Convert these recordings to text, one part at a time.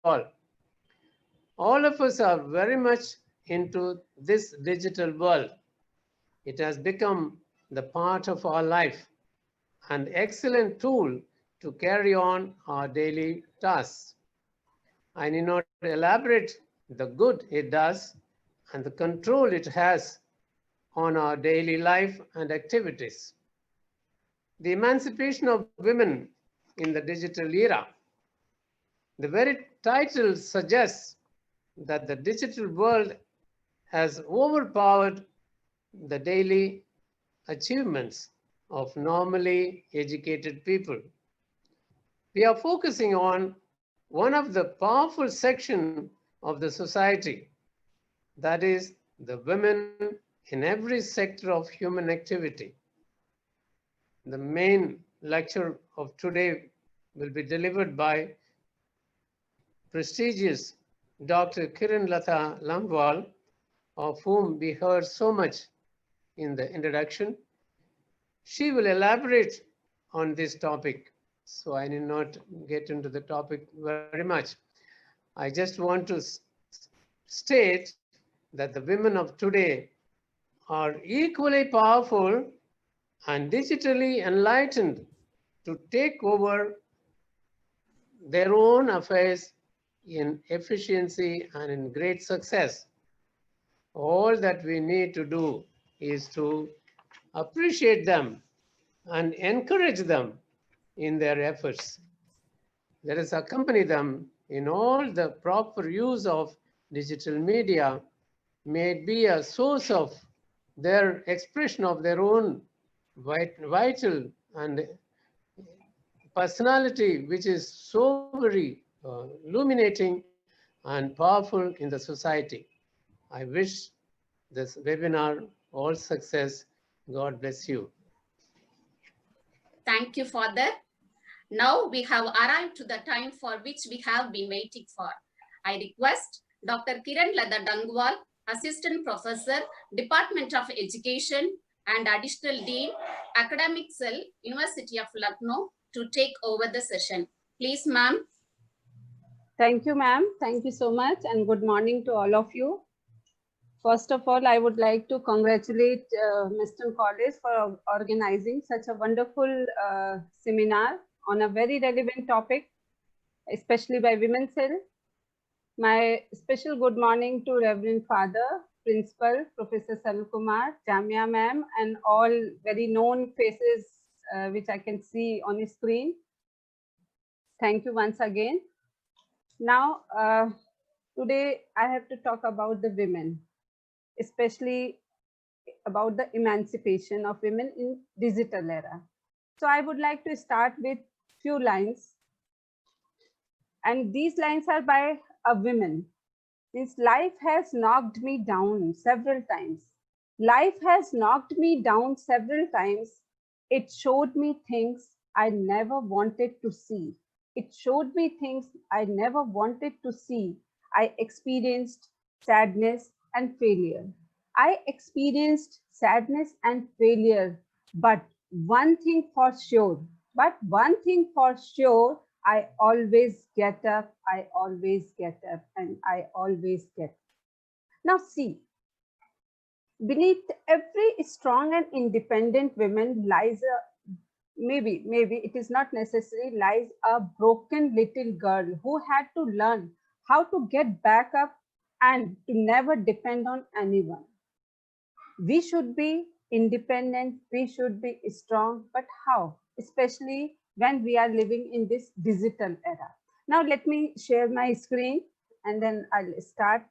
All of us are very much into this digital world. It has become the part of our life, an excellent tool to carry on our daily tasks. I need not elaborate the good it does and the control it has on our daily life and activities. The emancipation of women in the digital era. The very title suggests that the digital world has overpowered the daily achievements of normally educated people. We are focusing on one of the powerful sections of the society, that is, the women in every sector of human activity. The main lecture of today will be delivered by prestigious Dr. Kiran Lata Dangwal, of whom we heard so much in the introduction. She will elaborate on this topic, so I need not get into the topic very much. I just want to state that the women of today are equally powerful and digitally enlightened to take over their own affairs in efficiency and in great success. All that we need to do is to appreciate them and encourage them in their efforts. Let us accompany them in all the proper use of digital media, may it be a source of their expression of their own vital and personality, which is so very illuminating and powerful in the society. I wish this webinar all success. God bless you. Thank you, Father. Now we have arrived to the time for which we have been waiting for. I request Dr. Kiran Lata Dangwal, Assistant Professor, Department of Education and Additional Dean, Academic Cell, University of Lucknow, to take over the session. Please, ma'am. Thank you, ma'am. Thank you so much, and good morning to all of you. First of all, I would like to congratulate Meston College for organizing such a wonderful seminar on a very relevant topic, especially by Women's Cell. My special good morning to Reverend Father, Principal, Professor Salkumar, Jamia ma'am, and all very known faces which I can see on the screen. Thank you once again. Now, today I have to talk about the women, especially about the emancipation of women in digital era. So I would like to start with few lines, and these lines are by a woman. Means life has knocked me down several times. Life has knocked me down several times. It showed me things I never wanted to see. It showed me things I never wanted to see. I experienced sadness and failure. I experienced sadness and failure, but one thing for sure, I always get up, I always get up, and I always get up. Now see, beneath every strong and independent woman lies a, maybe it is not necessary, lies a broken little girl who had to learn how to get back up and to never depend on anyone. We should be independent, we should be strong, but how? Especially when we are living in this digital era. Now let me share my screen and then I'll start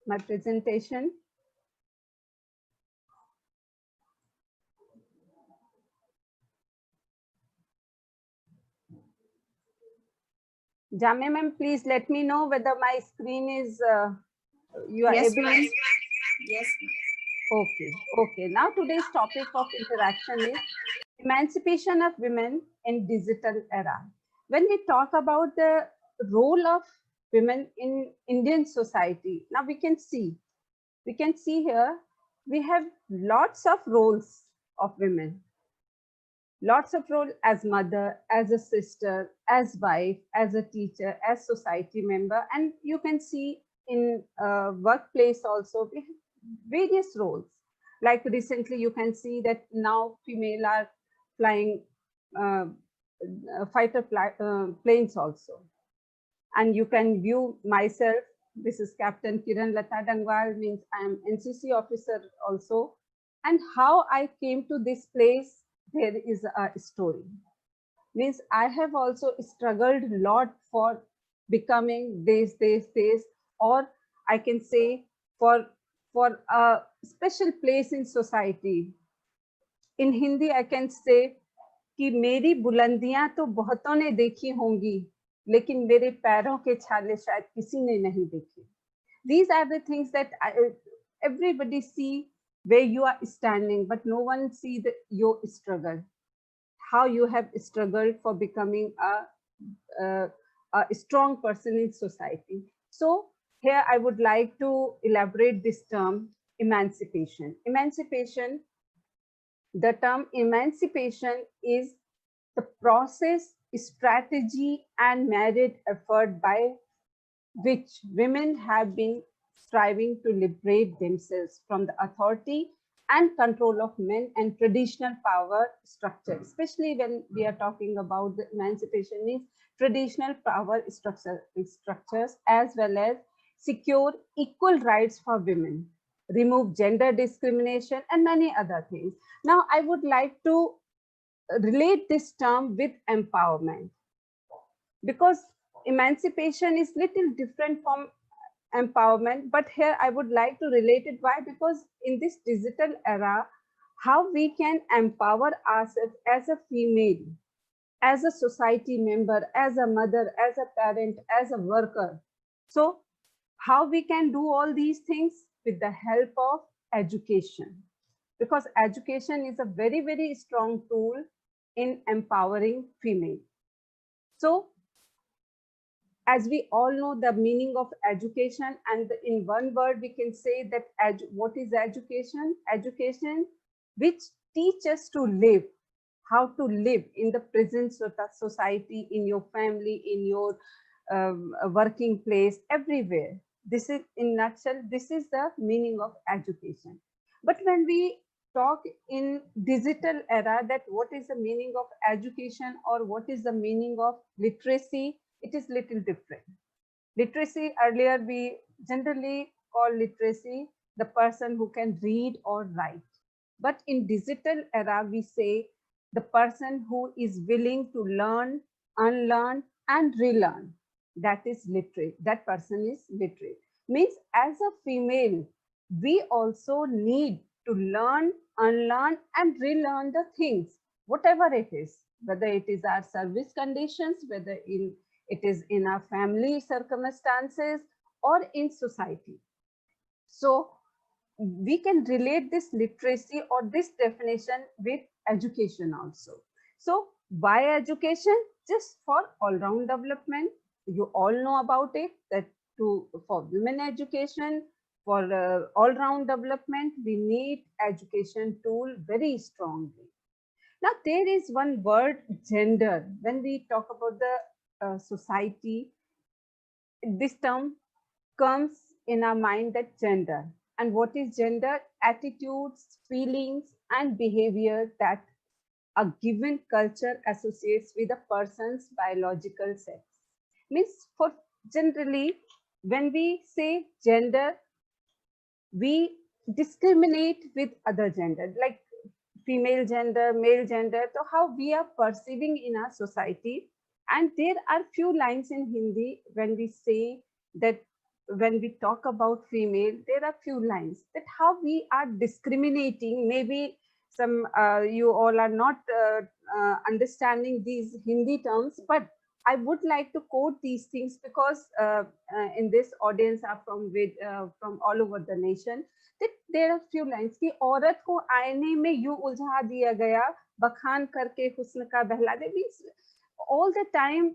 my presentation. Jamia ma'am, please let me know whether my screen is, you are able to. Yes. Okay. Now today's topic of interaction is emancipation of women in digital era. When we talk about the role of women in Indian society, now we can see here, we have lots of roles of women. lots of role as mother, as a sister, as wife, as a teacher, as society member, and you can see in workplace also we have various roles. Like recently you can see that now female are flying uh, planes also, and you can view myself. This is Captain Kiran Lata Dangwal, means I am NCC officer also. And how I came to this place, there is a story. Means I have also struggled a lot for becoming this, or I can say for a special place in society. In Hindi, I can say कि मेरी बुलंदियां तो बहुतों ने देखी होंगी, लेकिन मेरे पैरों के छाले शायद किसी ने नहीं देखे. These are the things that everybody see where you are standing, but no one see your struggle, how you have struggled for becoming a strong person in society. So here I would like to elaborate this term, emancipation. Emancipation, the term emancipation is the process, strategy, and merit effort by which women have been striving to liberate themselves from the authority and control of men and traditional power structure. Especially when we are talking about the emancipation, means traditional power structures, as well as secure equal rights for women, remove gender discrimination, and many other things. Now, I would like to relate this term with empowerment, because emancipation is little different from empowerment, but here I would like to relate it. Why? Because in this digital era, how we can empower ourselves as a female, as a society member, as a mother, as a parent, as a worker. So how we can do all these things? With the help of education, because education is a very, very strong tool in empowering female. So as we all know the meaning of education, and in one word we can say that what is education? Education which teaches to live, how to live in the presence of the society, in your family, in your working place, everywhere. This is, in nutshell, this is the meaning of education. But when we talk in digital era, that what is the meaning of education or what is the meaning of literacy, it is little different. Literacy, earlier we generally call literacy the person who can read or write. But in digital era, we say the person who is willing to learn, unlearn, and relearn. That is literate. That person is literate. Means as a female, we also need to learn, unlearn, and relearn the things, whatever it is, whether it is our service conditions, whether it is in our family circumstances or in society. So we can relate this literacy or this definition with education also. So why education? Just for all-round development. You all know about it, that for women education, for all-round development, we need education tool very strongly. Now there is one word, gender. When we talk about the society, this term comes in our mind, that gender. And what is gender? Attitudes, feelings, and behavior that a given culture associates with a person's biological sex. Means for generally, when we say gender, we discriminate with other gender, like female gender, male gender, so how we are perceiving in our society. And there are few lines in Hindi when we say that, when we talk about female, there are few lines that how we are discriminating. Maybe some you all are not understanding these Hindi terms, but I would like to quote these things because in this audience are from all over the nation. That there are few lines कि औरत को आईने में यूं उलझा दिया गया, बखान करके हुस्न का बहला दे. Means all the time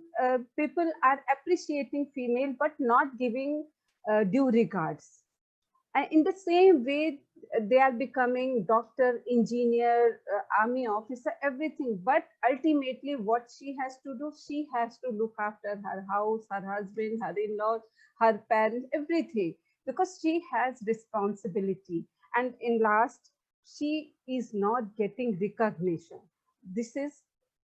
people are appreciating female but not giving due regards. And in the same way, they are becoming doctor, engineer, army officer, everything. But ultimately, what she has to do, she has to look after her house, her husband, her in-laws, her parents, everything, because she has responsibility. And in last, she is not getting recognition. This is,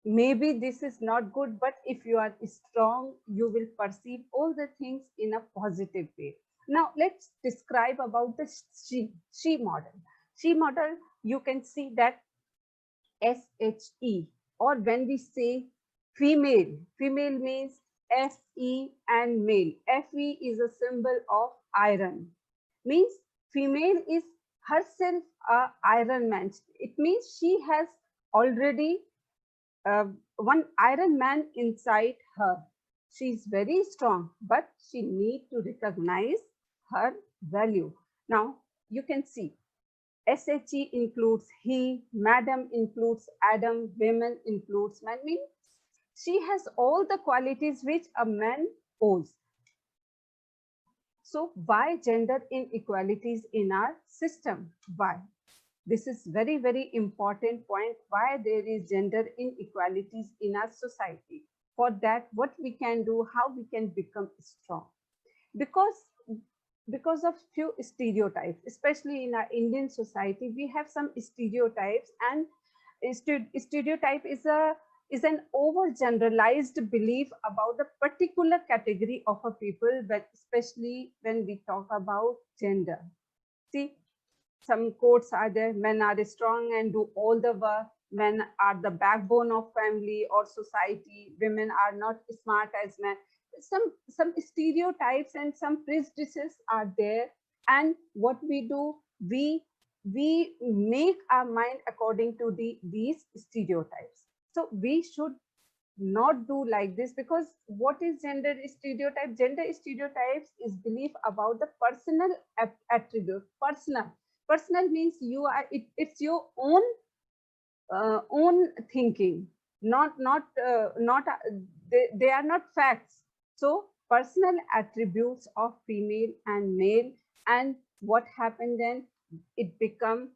maybe this is not good, but if you are strong, you will perceive all the things in a positive way. Now let's describe about the she model. She model, you can see that SHE, or when we say female, female means FE and male. FE is a symbol of iron, means female is herself a iron man. It means she has already one iron man inside her. She is very strong, but she need to recognize her value. Now you can see SHE includes he, madam includes Adam, women includes man. Means she has all the qualities which a man owes. So why gender inequalities in our system? Why? This is very, very important point, why there is gender inequalities in our society. For that, what we can do, how we can become strong. Because of few stereotypes, especially in our Indian society, we have some stereotypes, and stereotype is an overgeneralized belief about the particular category of a people, but especially when we talk about gender. See, some quotes are there: men are strong and do all the work, men are the backbone of family or society, women are not smart as men. Some stereotypes and some prejudices are there, and what we do, we make our mind according to these stereotypes. So we should not do like this, because what is gender stereotype? Gender stereotypes is belief about the personal attribute. Personal means you are, it's your own thinking, they are not facts. So personal attributes of female and male. And what happened then, it become,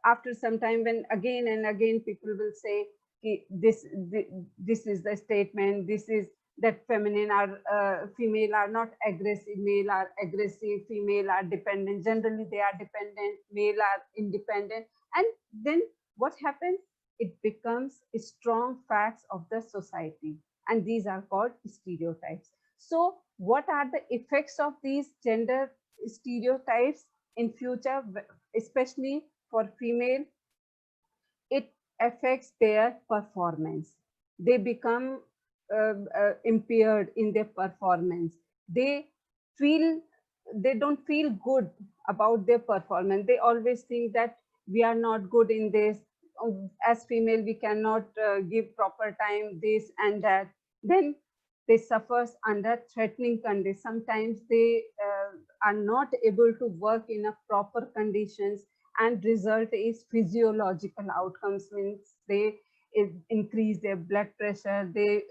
after some time, when again and again people will say, this is the statement, this is that feminine are female are not aggressive, male are aggressive, female are dependent, generally they are dependent, male are independent. And then what happens, it becomes strong facts of the society, and these are called stereotypes. So what are the effects of these gender stereotypes in future, especially for female? It affects their performance. They become impaired in their performance. They feel, they don't feel good about their performance. They always think that we are not good in this. As female, we cannot give proper time, this and that. Then they suffers under threatening conditions. Sometimes they are not able to work in a proper conditions, and result is physiological outcomes, means they increase their blood pressure, they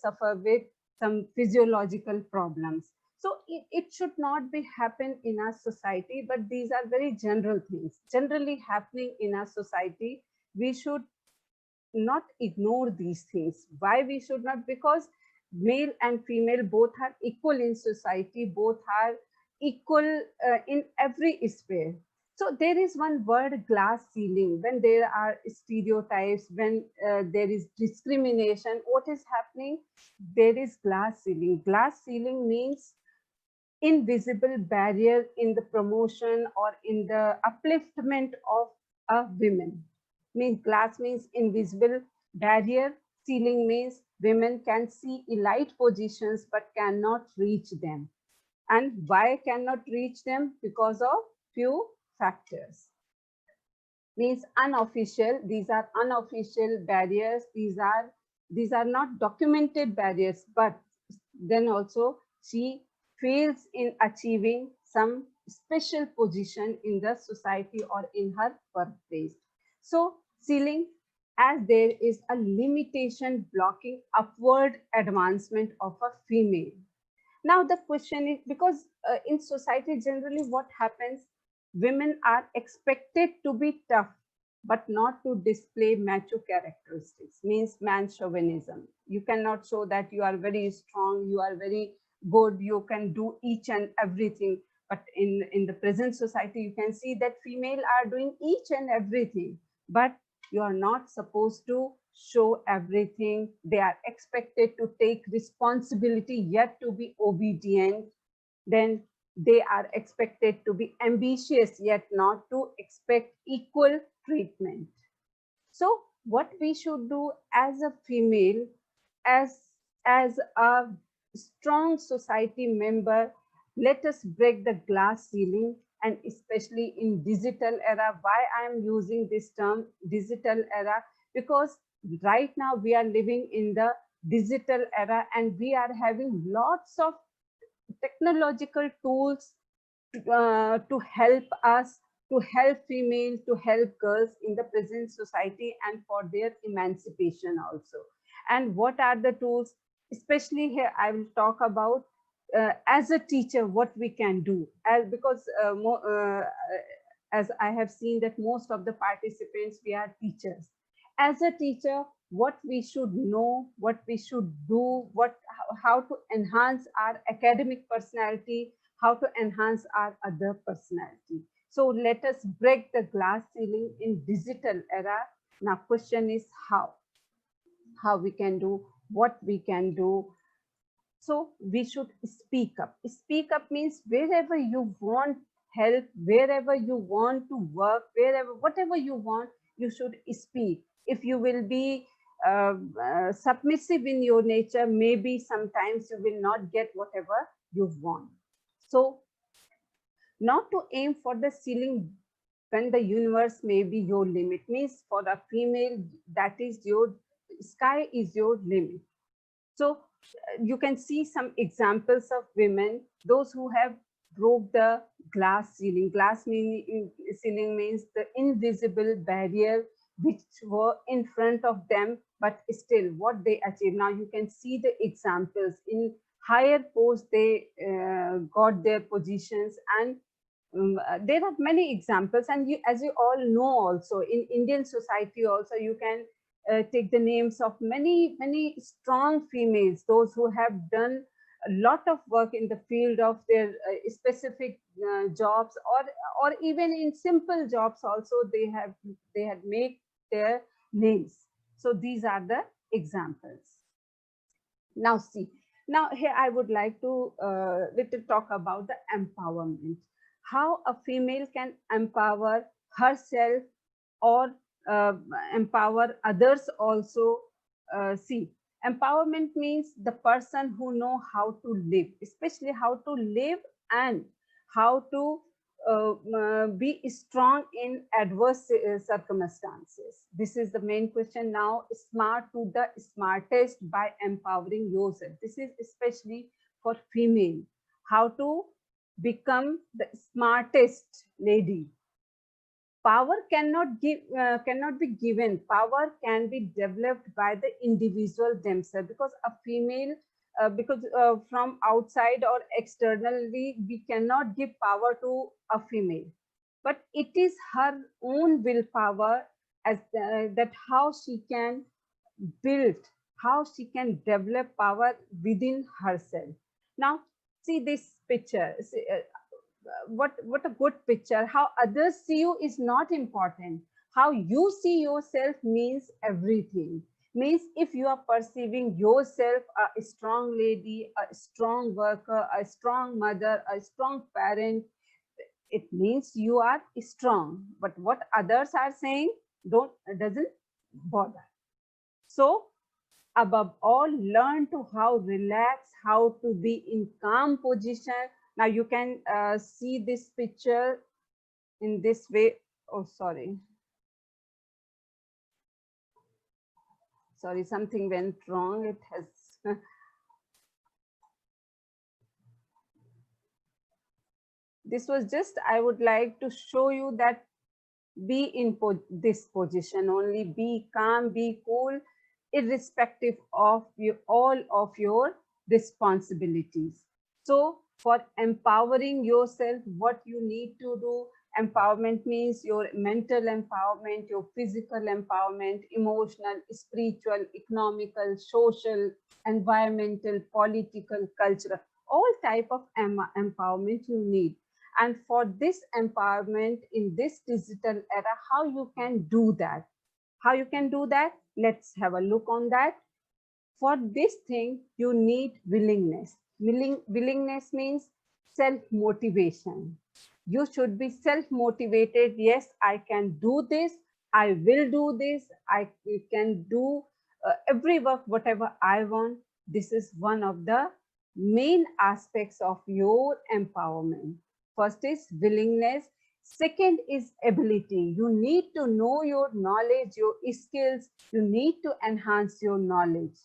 suffer with some physiological problems. So it should not be happen in our society, but these are very general things generally happening in our society. We should not ignore these things. Why we should not? Because male and female both are equal in society, both are equal in every sphere. So there is one word, glass ceiling. When there are stereotypes, when there is discrimination, what is happening? There is glass ceiling. Glass ceiling means invisible barrier in the promotion or in the upliftment of a women. Means glass means invisible barrier, ceiling means women can see elite positions but cannot reach them. And why cannot reach them? Because of few factors. Means unofficial, these are unofficial barriers, these are not documented barriers, but then also she fails in achieving some special position in the society or in her workplace. So ceiling, as there is a limitation blocking upward advancement of a female. Now the question is, because in society generally what happens, Women are expected to be tough, but not to display macho characteristics, means man chauvinism. You cannot show that you are very strong, you are very good, you can do each and everything. But in the present society, you can see that female are doing each and everything, but you are not supposed to show everything. They are expected to take responsibility, yet to be obedient. Then they are expected to be ambitious, yet not to expect equal treatment. So what we should do as a female, as a strong society member, let us break the glass ceiling. And especially in digital era, why I am using this term digital era, because right now we are living in the digital era, and we are having lots of technological tools to help us, to help females, to help girls in the present society and for their emancipation also. And what are the tools? Especially here, I will talk about as a teacher, what we can do. Because as I have seen that most of the participants, we are teachers. As a teacher, what we should know, what we should do, how to enhance our academic personality, how to enhance our other personality. So let us break the glass ceiling in digital era. Now question is how we can do, what we can do. So we should speak up. Speak up means wherever you want help, wherever you want to work, wherever, whatever you want, you should speak. If you will be submissive in your nature, maybe sometimes you will not get whatever you want. So not to aim for the ceiling when the universe may be your limit, means for a female, that is your sky is your limit. So you can see some examples of women, those who have broke the glass ceiling. Ceiling means the invisible barrier which were in front of them, but still what they achieved. Now you can see the examples in higher posts, they got their positions. And there are many examples, and you, as you all know, also in Indian society also, you can take the names of many strong females, those who have done a lot of work in the field of their specific jobs, or even in simple jobs also, they had made their names. So these are the examples. Now see, now here I would like to little talk about the empowerment, how a female can empower herself or empower others also. See, empowerment means the person who know how to live, especially how to live, and how to be strong in adverse circumstances. This is the main question. Now, smart to the smartest by empowering yourself. This is especially for female, how to become the smartest lady. Power cannot be given. Power can be developed by the individual themselves, because a female, because from outside or externally, we cannot give power to a female, but it is her own willpower, as that how she can build, how she can develop power within herself. Now see this picture. See, what a good picture. How others see you is not important. How you see yourself means everything. Means if you are perceiving yourself a strong lady, a strong worker, a strong mother, a strong parent, it means you are strong. But what others are saying doesn't bother. So above all, learn to how relax, how to be in calm position. Now you can see this picture in this way. Oh, sorry, something went wrong. It has this was just, I would like to show you that be in this position only, be calm, be cool, irrespective of all of your responsibilities. So for empowering yourself, what you need to do, Empowerment means your mental empowerment, your physical empowerment, emotional, spiritual, economical, social, environmental, political, cultural, all type of empowerment you need. And for this empowerment in this digital era, how you can do that? How you can do that? Let's have a look on that. For this thing, you need willingness. Willingness means self-motivation. You should be self-motivated. Yes, I can do this. I will do this. I can do every work, whatever I want. This is one of the main aspects of your empowerment. First is willingness. Second is ability. You need to know your knowledge, your skills. You need to enhance your knowledge.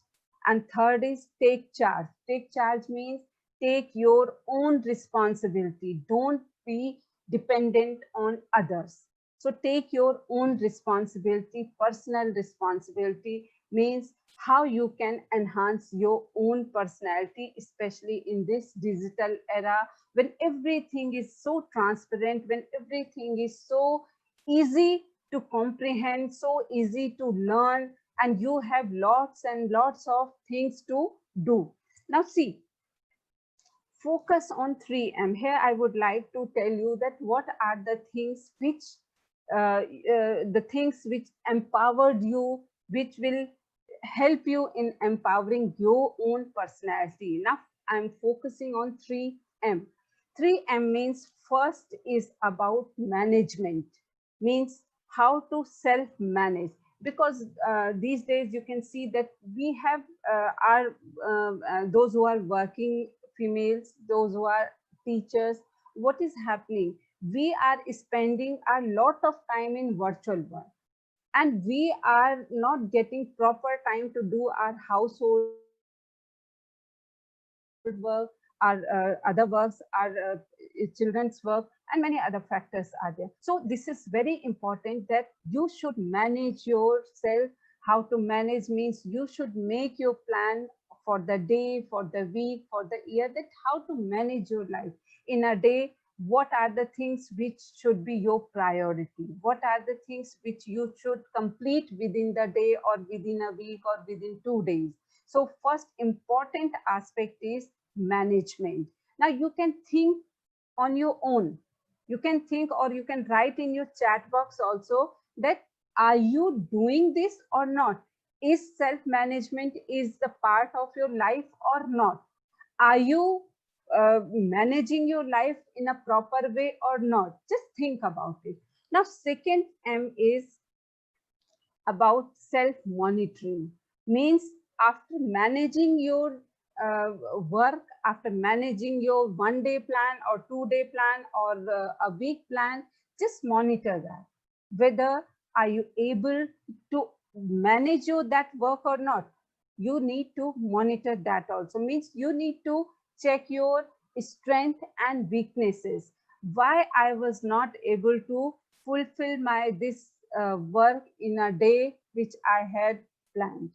And third is take charge. Take charge means take your own responsibility. Don't be dependent on others. So take your own responsibility. Personal responsibility means how you can enhance your own personality, especially in this digital era when everything is so transparent, when everything is so easy to comprehend, so easy to learn, and you have lots and lots of things to do. Now see, focus on 3M. Here I would like to tell you that what are the things which empowered you, which will help you in empowering your own personality. Now I'm focusing on 3M. 3M means first is about management, means how to self-manage, because these days you can see that we have those who are working females, those who are teachers. What is happening? We are spending a lot of time in virtual work, and we are not getting proper time to do our household work, our other works, our children's work, and many other factors are there. So this is very important that you should manage yourself. How to manage means you should make your plan for the day, for the week, for the year, that how to manage your life in a day. What are the things which should be your priority? What are the things which you should complete within the day, or within a week, or within 2 days? So first important aspect is management. Now you can think on your own. You can think, or you can write in your chat box also, that are you doing this or not? Is self-management is the part of your life or not? Are you managing your life in a proper way or not? Just think about it. Now second M is about self-monitoring, means after managing your work, after managing your 1 day plan or 2 day plan or a week plan, just monitor that. Whether are you able to manage your that work or not? You need to monitor that also, means you need to check your strength and weaknesses. Why I was not able to fulfill my this work in a day which I had planned?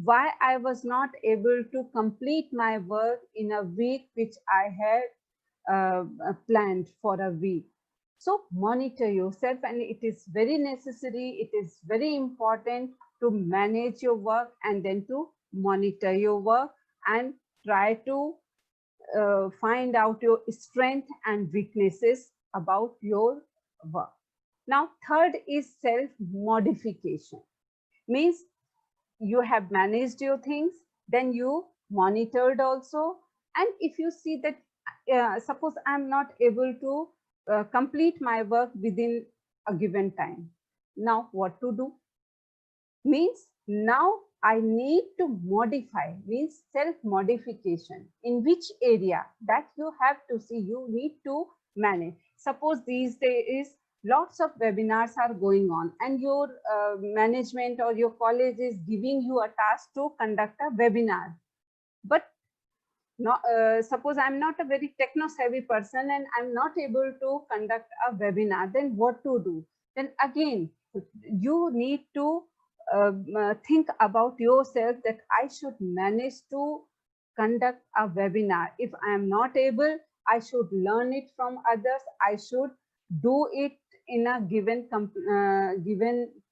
Why I was not able to complete my work in a week which I had planned for a week? So monitor yourself, and it is very necessary, it is very important to manage your work and then to monitor your work and try to find out your strength and weaknesses about your work. Now, third is self-modification, means you have managed your things, then you monitored also. And if you see that, suppose I'm not able to complete my work within a given time, now what to do? Means now I need to modify, means self-modification. In which area? That you have to see, you need to manage. Suppose these days lots of webinars are going on, and your management or your college is giving you a task to conduct a webinar. But not, suppose I'm not a very techno-savvy person and I'm not able to conduct a webinar, then what to do? Then again, you need to think about yourself, that I should manage to conduct a webinar. If I am not able, I should learn it from others. I should do it in a given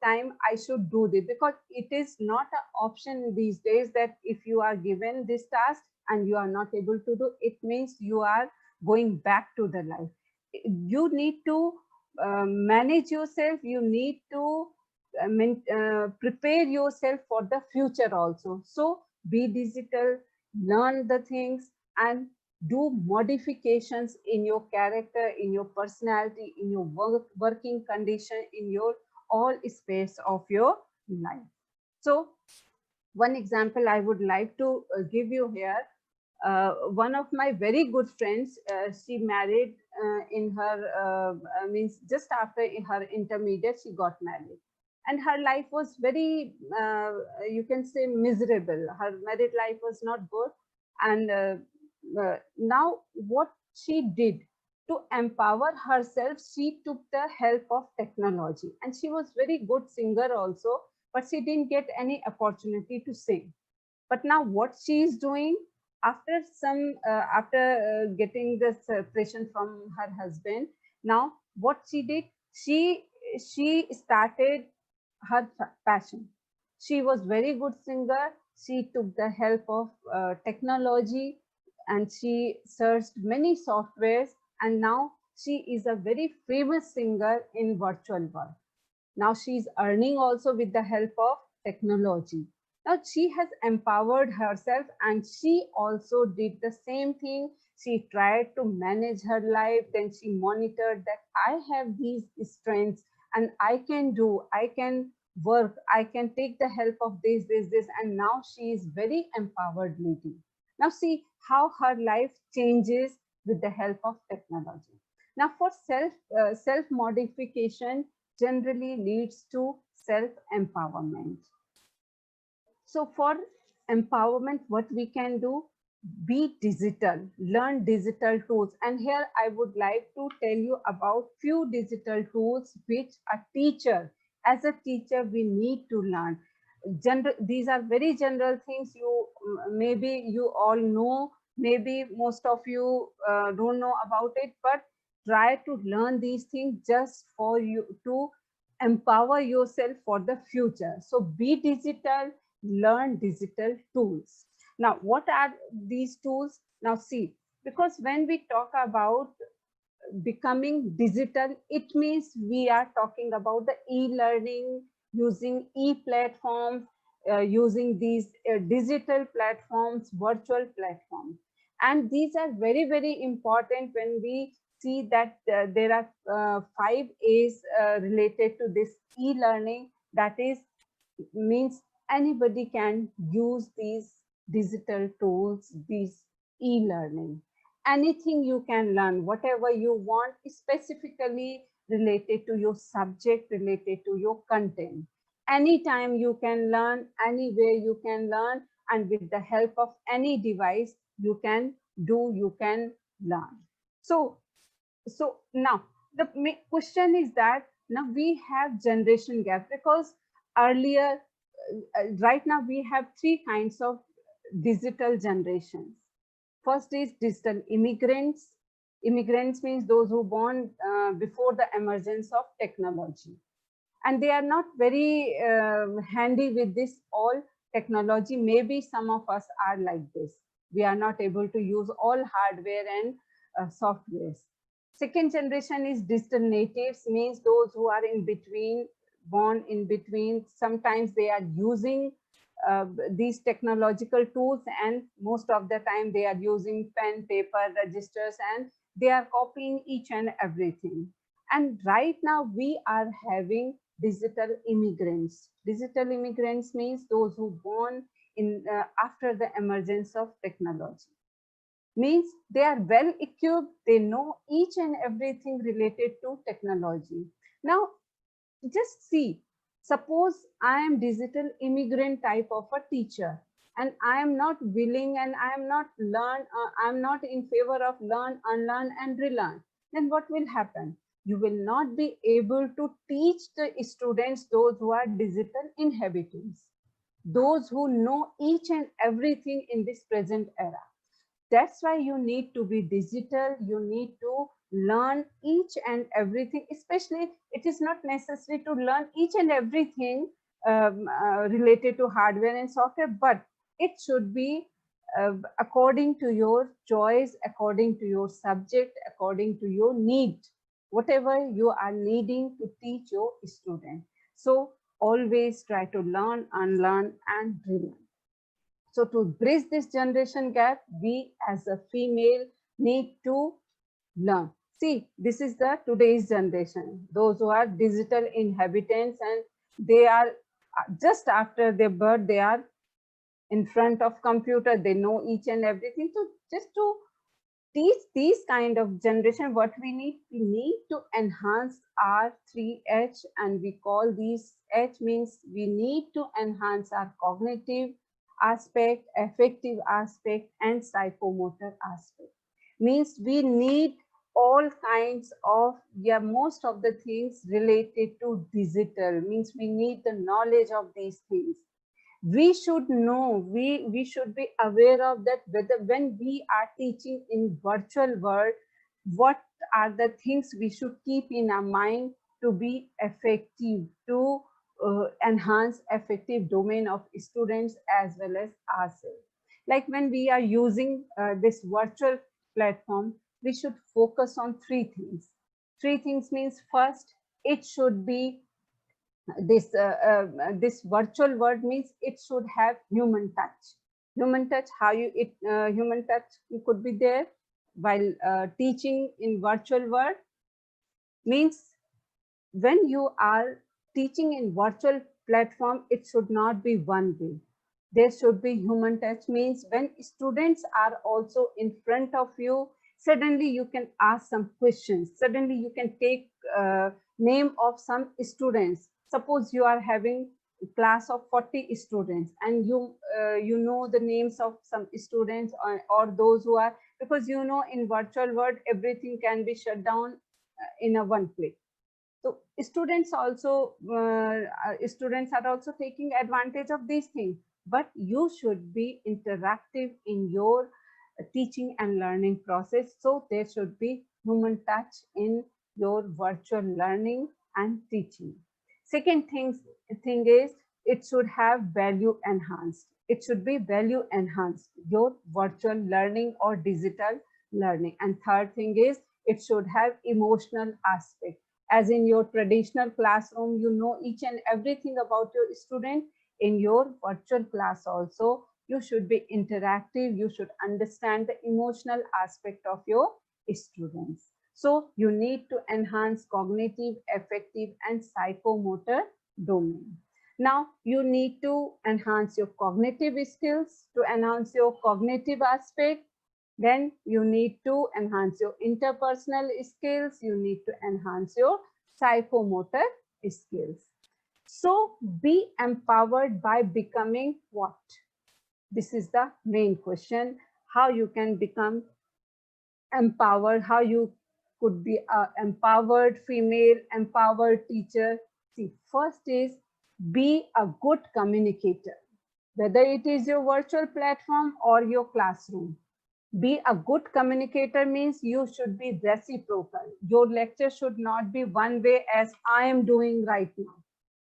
time. I should do this, because it is not an option these days that if you are given this task and you are not able to do it, means you are going back to the life. You need to manage yourself. You need to prepare yourself for the future also. So be digital, learn the things, and do modifications in your character, in your personality, in your working condition, in your all space of your life. So one example I would like to give you here. One of my very good friends, she married in her means just after her intermediate, she got married, and her life was very you can say miserable. Her married life was not good, and now what she did to empower herself, she took the help of technology, and she was very good singer also, but she didn't get any opportunity to sing. But now what she is doing, after getting the separation from her husband, now what she did, she started her passion. She was very good singer. She took the help of technology, and she searched many softwares, and now she is a very famous singer in virtual world. Now she is earning also with the help of technology. Now she has empowered herself, and she also did the same thing. She tried to manage her life. Then she monitored that I have these strengths and I can do, I can work, I can take the help of this. And now she is very empowered lady. Now see how her life changes with the help of technology. Now for self modification generally leads to self-empowerment. So for empowerment, what we can do, be digital, learn digital tools. And here I would like to tell you about few digital tools which a teacher, as a teacher, we need to learn. These are very general things. Maybe you all know, maybe most of you don't know about it, but try to learn these things just for you to empower yourself for the future. So be digital, learn digital tools. Now, what are these tools? Now, see, because when we talk about becoming digital, it means we are talking about the e-learning, using e-platforms, using these digital platforms, virtual platforms. And these are very, very important when we see that there are 5 A's related to this e-learning. That is, means anybody can use these digital tools, these e-learning. Anything you can learn, whatever you want, specifically related to your subject, related to your content. Anytime you can learn, anywhere you can learn, and with the help of any device, you can learn. So now the question is that now we have generation gap, because earlier, right now we have 3 kinds of digital generations. First is digital immigrants. Immigrants means those who born before the emergence of technology, and they are not very handy with this all technology. Maybe some of us are like this. We are not able to use all hardware and softwares. Second generation is digital natives, means those who are in between, born in between. Sometimes they are using these technological tools, and most of the time they are using pen, paper, registers, and they are copying each and everything. And right now we are having digital immigrants. Digital immigrants means those who born in after the emergence of technology. Means they are well equipped, they know each and everything related to technology. Now just see, suppose I am digital immigrant type of a teacher, and I am not willing, and I am not I'm not in favor of learn, unlearn and relearn. Then what will happen? You will not be able to teach the students, those who are digital inhabitants, those who know each and everything in this present era. That's why you need to be digital. You need to learn each and everything, especially it is not necessary to learn each and everything related to hardware and software, but it should be according to your choice, according to your subject, according to your need, whatever you are needing to teach your student. So always try to learn, unlearn, and relearn. So to bridge this generation gap, we as a female need to learn. See, this is the today's generation, those who are digital inhabitants, and they are just after their birth, they are in front of computer, they know each and everything. So just to teach these kind of generation, what we need to enhance our 3H, and we call these H means we need to enhance our cognitive aspect, affective aspect, and psychomotor aspect. Means we need all kinds of, yeah, most of the things related to digital, means we need the knowledge of these things. We should know, we should be aware of that, whether when we are teaching in virtual world, what are the things we should keep in our mind to be effective, to enhance effective domain of students as well as ourselves. Like when we are using this virtual platform, we should focus on three things. Three things means, first, it should be this virtual world, means it should have human touch. Human touch, how you it human touch could be there while teaching in virtual world, means when you are teaching in virtual platform, it should not be one way. There should be human touch, means when students are also in front of you, suddenly you can ask some questions, suddenly you can take name of some students. Suppose you are having a class of 40 students, and you know the names of some students, or those who are, because you know in virtual world everything can be shut down in a one click. So students are also taking advantage of these things, but you should be interactive in your teaching and learning process. So there should be human touch in your virtual learning and teaching. Second thing is, it should have value enhanced. It should be value enhanced, your virtual learning or digital learning. And third thing is, it should have emotional aspect. As in your traditional classroom, you know each and everything about your student. In your virtual class also, you should be interactive. You should understand the emotional aspect of your students. So you need to enhance cognitive, affective, and psychomotor domain. Now you need to enhance your cognitive skills. To enhance your cognitive aspect, then you need to enhance your interpersonal skills. You need to enhance your psychomotor skills. So be empowered by becoming what? This is the main question. How you can become empowered, how you could be an empowered female, empowered teacher. See, first is, be a good communicator, whether it is your virtual platform or your classroom. Be a good communicator means you should be reciprocal. Your lecture should not be one way, as I am doing right now,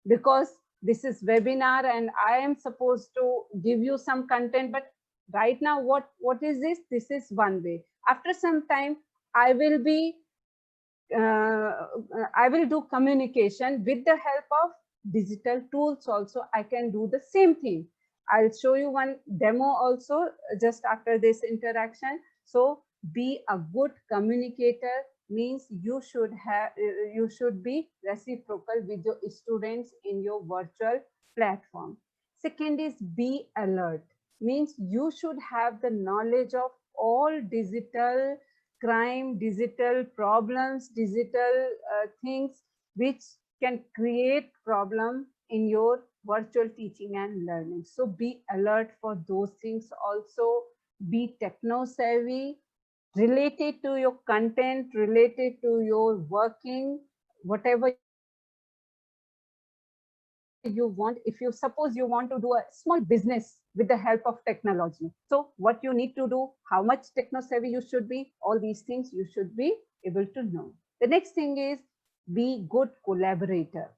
because this is webinar and I am supposed to give you some content, but right now what is this? This is one way. After some time, I will do communication with the help of digital tools also. I can do the same thing. I'll show you one demo also just after this interaction. So be a good communicator means you should be reciprocal with your students in your virtual platform. Second is, be alert, means you should have the knowledge of all digital crime, digital problems, digital things which can create problem in your virtual teaching and learning. So be alert for those things also. Be techno savvy, related to your content, related to your working, whatever you want. If you suppose you want to do a small business with the help of technology, so what you need to do, how much techno savvy you should be, all these things you should be able to know. The next thing is be good collaborator,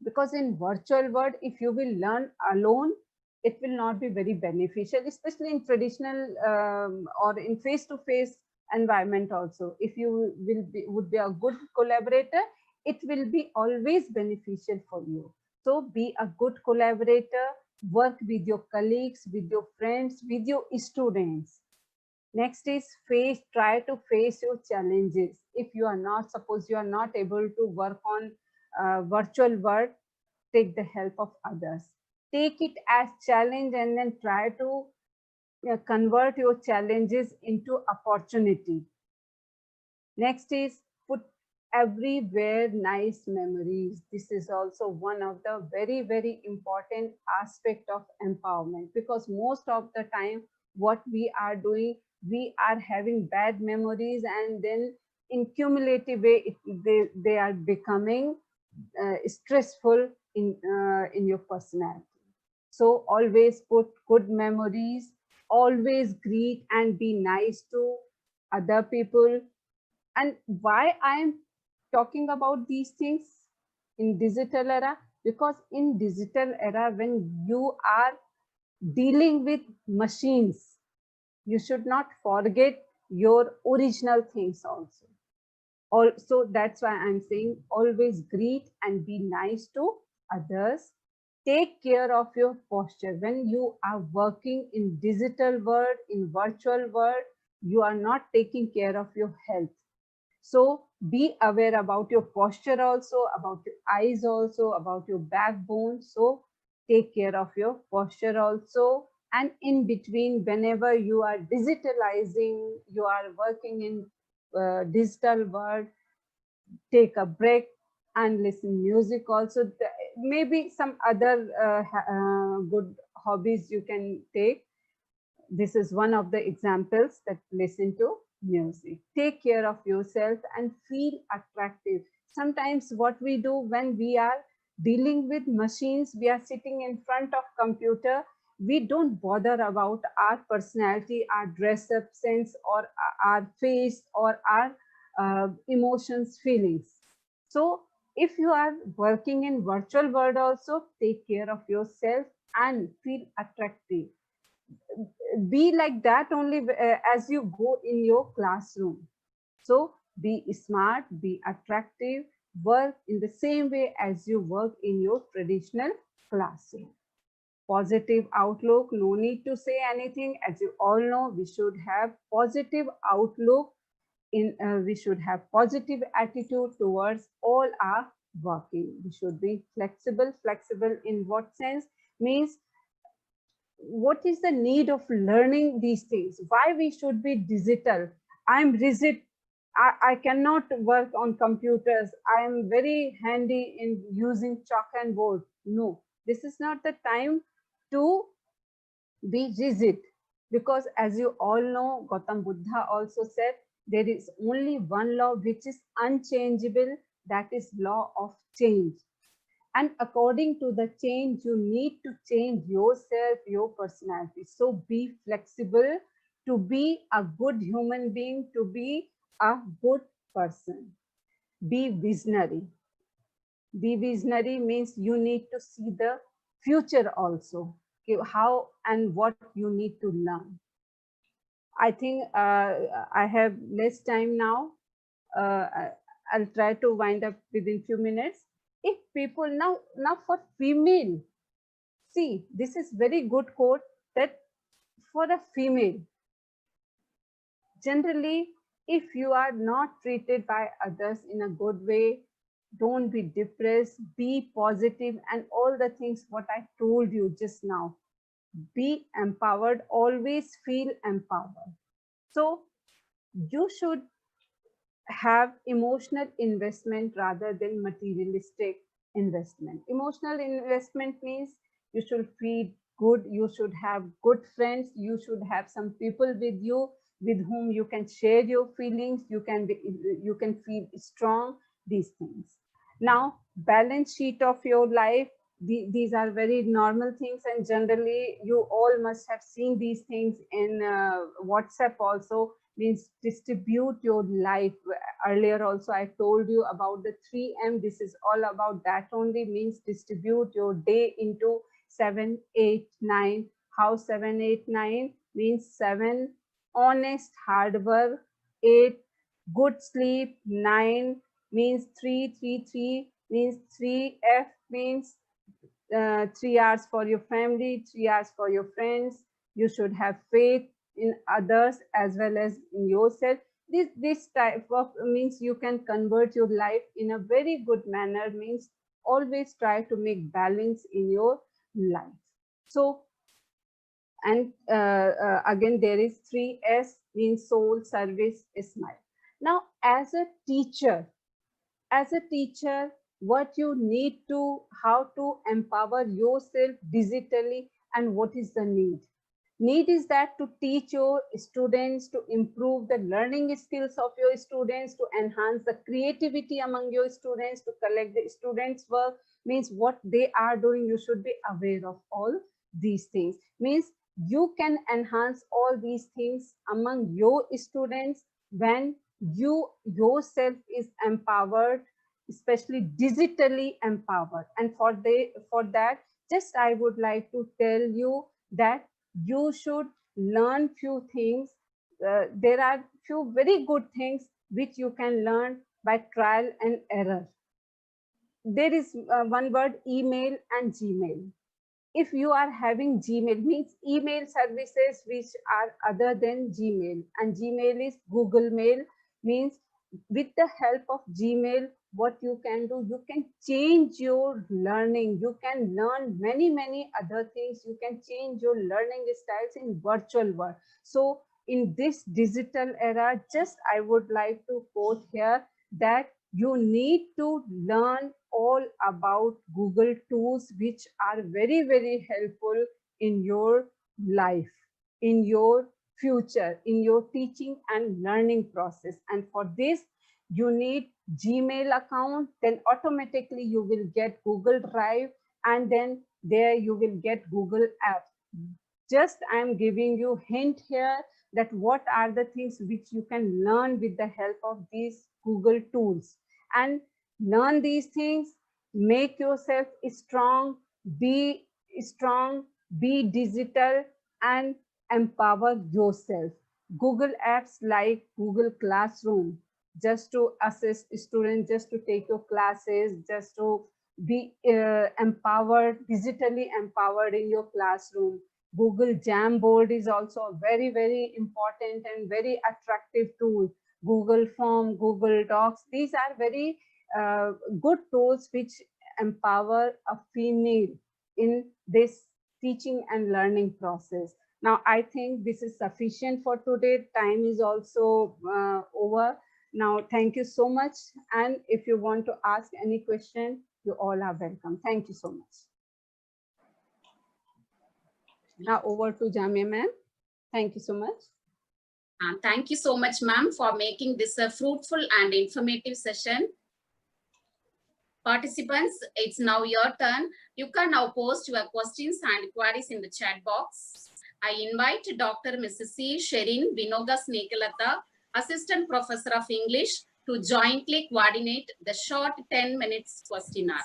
because in virtual world, if you will learn alone, it will not be very beneficial, especially in traditional or in face-to-face environment also. If you would be a good collaborator, it will be always beneficial for you. So be a good collaborator, work with your colleagues, with your friends, with your students. Next is try to face your challenges. If you are not, suppose you are not able to work on virtual world, take the help of others. Take it as challenge and then try to convert your challenges into opportunity. Next is put everywhere nice memories. This is also one of the very, very important aspect of empowerment, because most of the time what we are doing, we are having bad memories, and then in cumulative way they are becoming stressful in your personality. So always put good memories, always greet and be nice to other people. And why I am talking about these things in digital era? Because in digital era, when you are dealing with machines, you should not forget your original things also. Also, that's why I'm saying always greet and be nice to others. Take care of your posture. When you are working in digital world, in virtual world, you are not taking care of your health. So be aware about your posture also, about your eyes also, about your backbone. So take care of your posture also. And in between, whenever you are digitalizing, you are working in digital world, take a break and listen music also. Maybe some other good hobbies you can take. This is one of the examples, that listen to music. Take care of yourself and feel attractive. Sometimes what we do when we are dealing with machines, we are sitting in front of computer, we don't bother about our personality, our dress up sense, or our face, or our emotions, feelings. So if you are working in virtual world also, take care of yourself and feel attractive. Be like that only as you go in your classroom. So be smart, be attractive, work in the same way as you work in your traditional classroom. Positive outlook, no need to say anything. As you all know, we should have positive outlook. We should have positive attitude towards all our working. We should be flexible. Flexible in what sense? Means what is the need of learning these things? Why we should be digital? I'm rigid. I cannot work on computers. I am very handy in using chalk and board. No, this is not the time to be rigid, because as you all know, Gautam Buddha also said there is only one law which is unchangeable, that is law of change. And according to the change, you need to change yourself, your personality. So be flexible to be a good human being, to be a good person. Be visionary. Be visionary means you need to see the future also, how and what you need to learn. I think I have less time now. I'll try to wind up within few minutes. If people now for female, see, this is very good quote, that for a female, generally, if you are not treated by others in a good way, don't be depressed, be positive, and all the things what I told you just now. Be empowered, always feel empowered. So you should have emotional investment rather than materialistic investment. Emotional investment means you should feel good, you should have good friends, you should have some people with you with whom you can share your feelings, you can feel strong, these things. Now, balance sheet of your life, these are very normal things, and generally you all must have seen these things in WhatsApp also. means distribute your life. Earlier also I told you about the 3M. This is all about that only, means distribute your day into 7, 8, 9. How 7, 8, 9? Means 7 honest hard work, 8 good sleep, 9 means 3, 3, 3 means 3F means 3 hours for your family, 3 hours for your friends. You should have faith in others as well as in yourself. This type of means you can convert your life in a very good manner, means always try to make balance in your life. So, and again there is 3S means soul, service, smile. Now as a teacher, what you need to, how to empower yourself digitally, and what is the need is that to teach your students, to improve the learning skills of your students, to enhance the creativity among your students, to collect the students work, means what they are doing, you should be aware of all these things. Means you can enhance all these things among your students when you yourself is empowered, especially digitally empowered. And for that, just I would like to tell you that you should learn few things. There are few very good things which you can learn by trial and error. There is one word, email and Gmail. If you are having Gmail, means email services which are other than Gmail, and Gmail is Google Mail, means with the help of Gmail, what you can do, you can change your learning. You can learn many other things. You can change your learning styles in virtual world. So in this digital era, just I would like to quote here that you need to learn all about Google tools, which are very helpful in your life, in your future, in your teaching and learning process. And for this, you need Gmail account, then automatically you will get Google Drive, and then there you will get Google Apps. Just I'm giving you hint here that what are the things which you can learn with the help of these Google tools, and learn these things, make yourself strong, be strong, be digital, and empower yourself. Google apps like Google Classroom, just to assist students, just to take your classes, just to be empowered, digitally empowered in your classroom. Google Jamboard is also a very important and very attractive tool. Google Form, Google Docs, these are very good tools which empower a female in this teaching and learning process. Now, I think this is sufficient for today. Time is also over. Now, thank you so much. And if you want to ask any question, you all are welcome. Thank you so much. Now over to Jamia ma'am. Thank you so much. Thank you so much, ma'am, for making this a fruitful and informative session. Participants, it's now your turn. You can now post your questions and queries in the chat box. I invite Dr. Mrs. C. Sherin Vinoga Snekalata, Assistant Professor of English, to jointly coordinate the short 10 minutes questionnaire.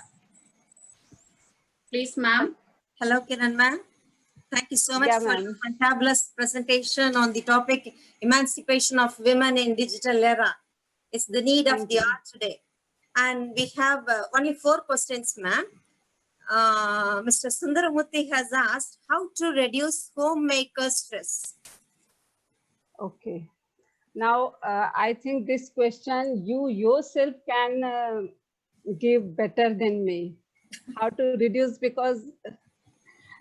Please, ma'am. Hello, Kiran ma'am. Thank you so much for your fabulous presentation on the topic Emancipation of Women in Digital Era. It's the need of the hour today. And we have only 4 questions, ma'am. Mr. Sundaramurthy has asked how to reduce homemaker stress. Okay. Now, I think this question you yourself can give better than me. How to reduce, because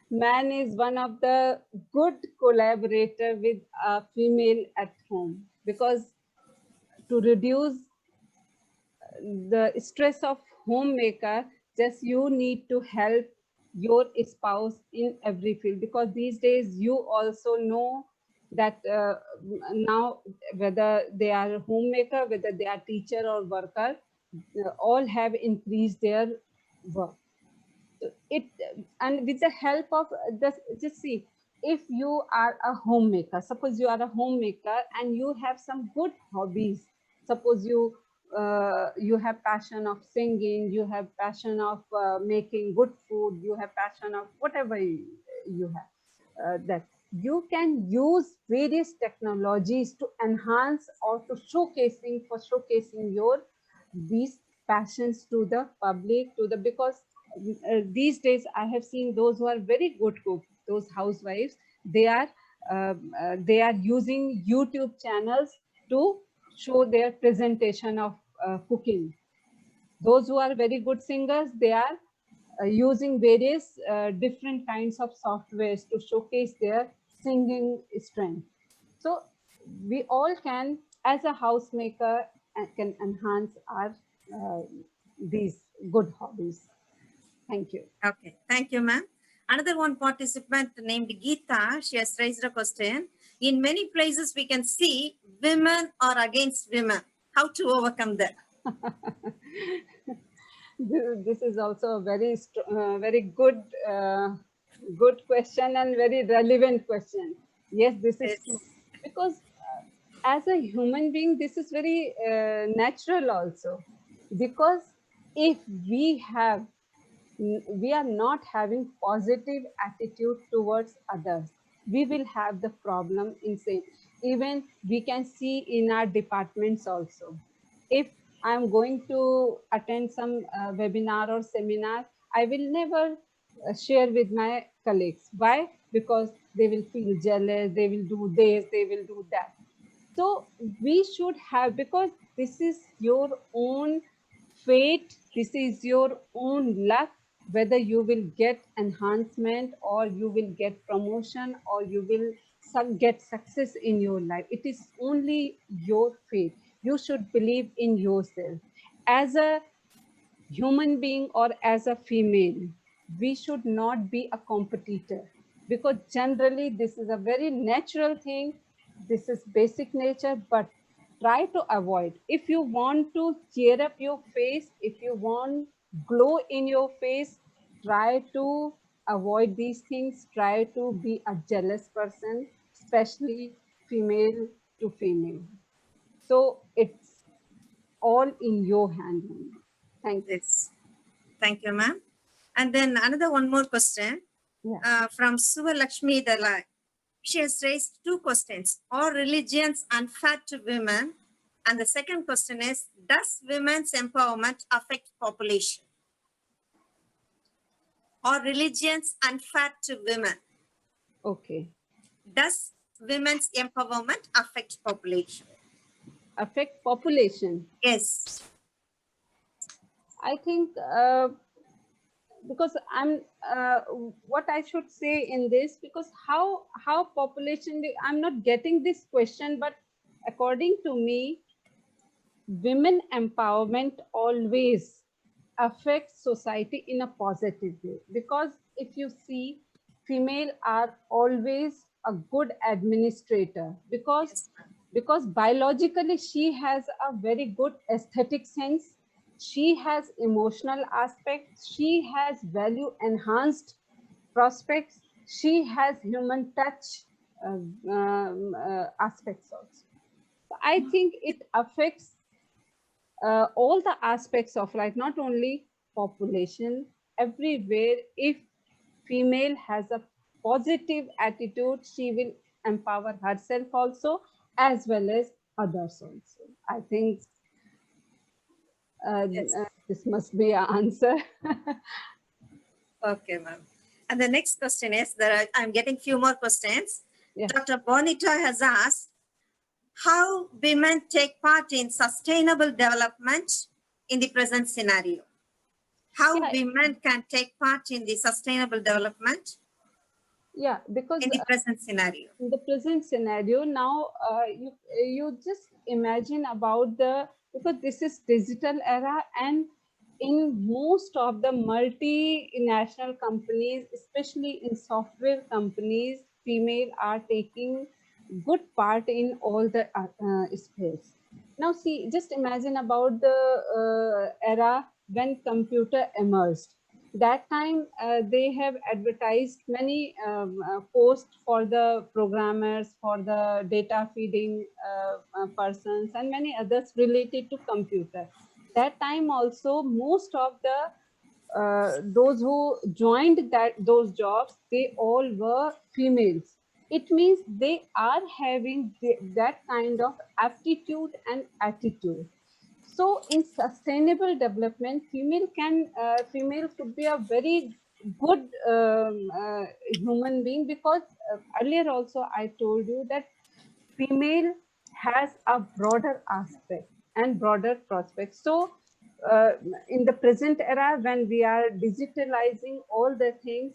man is one of the good collaborator with a female at home, because to reduce the stress of homemaker, just you need to help your spouse in every field, because these days you also know that now whether they are homemaker, whether they are teacher or worker, all have increased their work. And with the help of just see, if you are a homemaker, suppose you are a homemaker and you have some good hobbies, suppose you have passion of singing, you have passion of making good food, you have passion of whatever you have, that you can use various technologies to enhance or to showcasing your these passions to the public, to the, because these days I have seen those who are very good cook, those housewives, they are using YouTube channels to show their presentation of cooking. Those who are very good singers, they are using various different kinds of softwares to showcase their singing strength. So we all can, as a housemaker, can enhance our these good hobbies. Thank you. Okay, thank you, ma'am. Another one participant named Geeta, she has raised a question. In many places, we can see women are against women. How to overcome that? This is also a very good good question and very relevant question. Yes, this is true, because as a human being, this is very natural also, because if we are not having positive attitude towards others, we will have the problem in same. Even we can see in our departments also, if I'm going to attend some webinar or seminar, I will never share with my colleagues. Why? Because they will feel jealous, they will do this, they will do that. So we should have, because this is your own fate, this is your own luck, whether you will get enhancement or you will get promotion or you will get success in your life. It is only your fate. You should believe in yourself. As a human being or as a female, we should not be a competitor, because generally this is a very natural thing. This is basic nature, but try to avoid. If you want to cheer up your face, if you want glow in your face, try to avoid these things. Try to be a jealous person, especially female to female. So it's all in your hand. Thank you. Yes. Thank you, ma'am. And then another one more question from Suva Lakshmi Dalai. She has raised two questions. Are religions unfair to women? And the second question is, does women's empowerment affect population? Are religions unfair to women? Okay. Does women's empowerment affect population? Affect population? Yes. I think because I'm what I should say in this, because how population, I'm not getting this question, but according to me, women empowerment always affects society in a positive way, because if you see, female are always a good administrator, because biologically she has a very good aesthetic sense, she has emotional aspects, she has value enhanced prospects, she has human touch aspects also. So I think it affects all the aspects of life, not only population, everywhere. If female has a positive attitude, she will empower herself also, as well as others also. I think this must be an answer. Okay, ma'am. And the next question is that I'm getting few more questions. Yes. Dr. Bonita has asked, how women take part in sustainable development in the present scenario? How women can take part in the sustainable development? Yeah, because in the present scenario. In the present scenario, now you just imagine about because this is digital era, and in most of the multinational companies, especially in software companies, female are taking good part in all the space. Now see, just imagine about the era when computer emerged. That time they have advertised many posts for the programmers, for the data feeding persons, and many others related to computer. That time also, most of the those who joined those jobs, they all were females. It means they are having that kind of aptitude and attitude. So in sustainable development, female could be a very good human being, because earlier also I told you that female has a broader aspect and broader prospects. So uh, in the present era, when we are digitalizing all the things,